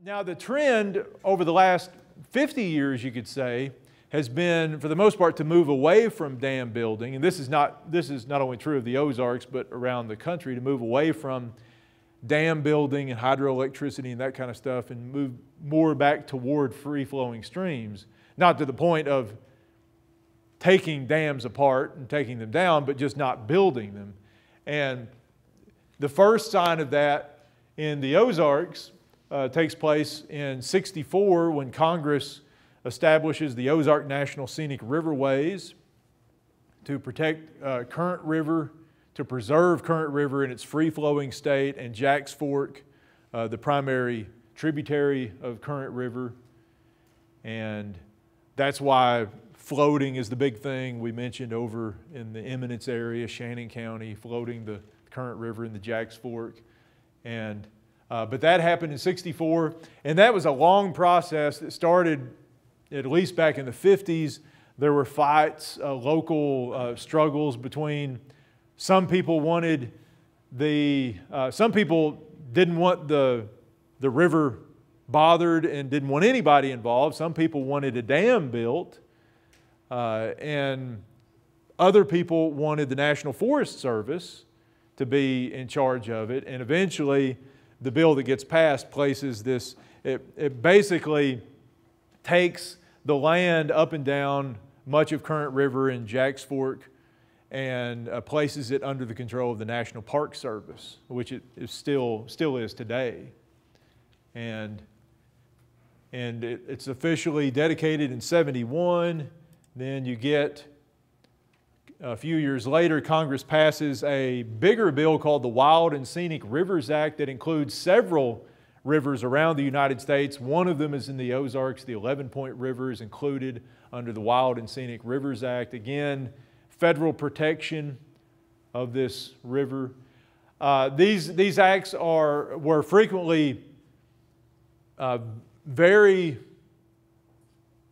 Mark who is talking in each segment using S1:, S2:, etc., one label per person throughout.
S1: Now the trend over the last 50 years, you could say, has been, for the most part, to move away from dam building. And this is not only true of the Ozarks, but around the country, to move away from dam building and hydroelectricity and that kind of stuff and move more back toward free-flowing streams. Not to the point of taking dams apart and taking them down, but just not building them. And the first sign of that in the Ozarks takes place in '64 when Congress establishes the Ozark National Scenic Riverways to protect Current River, to preserve Current River in its free-flowing state, and Jack's Fork, the primary tributary of Current River. And that's why floating is the big thing we mentioned over in the Eminence area, Shannon County, floating the Current River in the Jack's Fork. And but that happened in '64, and that was a long process that started at least back in the '50s. There were fights, local struggles between some people wanted some people didn't want the river bothered and didn't want anybody involved. Some people wanted a dam built, and other people wanted the National Forest Service to be in charge of it. And eventually, the bill that gets passed places this, it basically takes the land up and down much of Current River and Jack's Fork and places it under the control of the National Park Service, which it still is today. And it's officially dedicated in '71. Then you get, a few years later, Congress passes a bigger bill called the Wild and Scenic Rivers Act that includes several rivers around the United States. One of them is in the Ozarks. The 11-Point River is included under the Wild and Scenic Rivers Act. Again, federal protection of this river. These acts were frequently very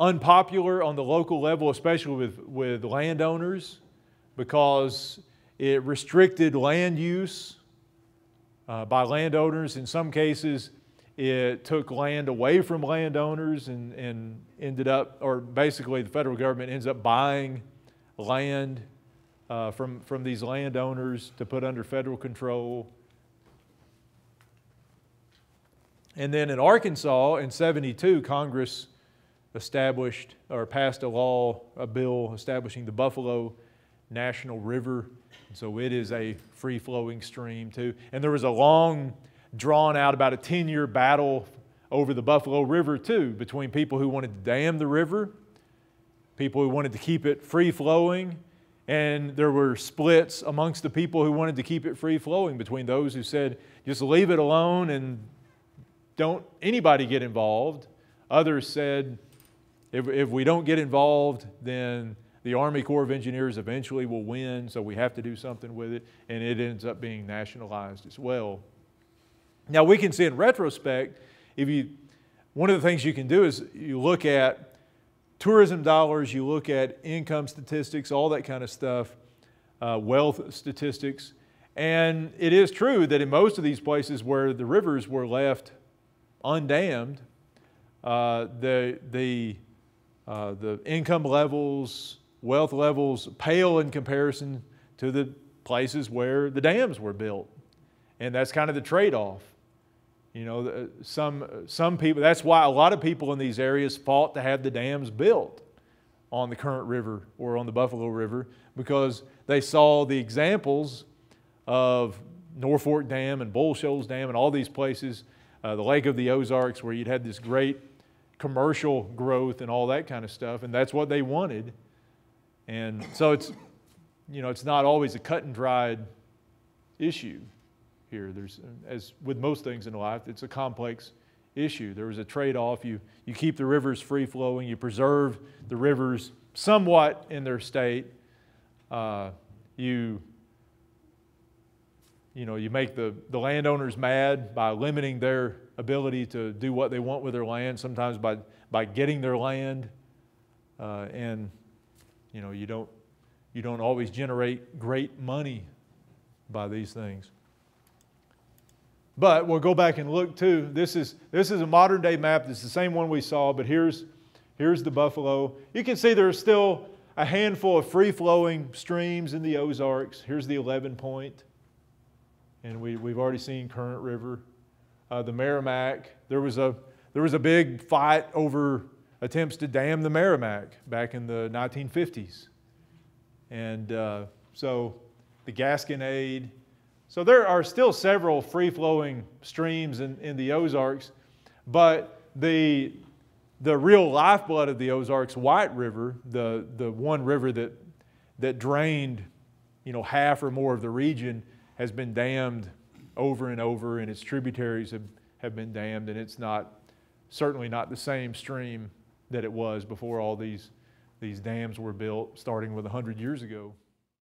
S1: unpopular on the local level, especially with landowners, because it restricted land use by landowners. In some cases, it took land away from landowners and ended up, or basically the federal government ends up buying land from these landowners to put under federal control. And then in Arkansas in '72, Congress established or passed a bill establishing the Buffalo National River. So it is a free-flowing stream too. And there was a long, drawn out, about a 10-year battle over the Buffalo River too, between people who wanted to dam the river, people who wanted to keep it free-flowing, and there were splits amongst the people who wanted to keep it free-flowing, between those who said, just leave it alone and don't anybody get involved. Others said, if we don't get involved, then the Army Corps of Engineers eventually will win, so we have to do something with it, and it ends up being nationalized as well. Now we can see in retrospect, one of the things you can do is you look at tourism dollars, you look at income statistics, all that kind of stuff, wealth statistics, and it is true that in most of these places where the rivers were left undammed, the income levels, wealth levels pale in comparison to the places where the dams were built. And that's kind of the trade-off. You know, some people, that's why a lot of people in these areas fought to have the dams built on the Current River or on the Buffalo River, because they saw the examples of Norfolk Dam and Bull Shoals Dam and all these places, the Lake of the Ozarks, where you'd had this great commercial growth and all that kind of stuff, and that's what they wanted. And so it's not always a cut and dried issue here. As with most things in life, it's a complex issue. There was a trade-off. You keep the rivers free-flowing, you preserve the rivers somewhat in their state. You make the landowners mad by limiting their ability to do what they want with their land, sometimes by getting their land, and you don't always generate great money by these things. But we'll go back and look too. This is a modern day map. It's the same one we saw, but here's the Buffalo. You can see there's still a handful of free-flowing streams in the Ozarks. Here's the 11 Point. And we've already seen Current River. The Meramec, there was a big fight over attempts to dam the Meramec back in the 1950s. And so the Gasconade. So there are still several free-flowing streams in the Ozarks, but the real lifeblood of the Ozarks, White River, the one river that drained, half or more of the region, has been dammed over and over, and its tributaries have been dammed, and it's certainly not the same stream that it was before all these dams were built, starting with 100 years ago.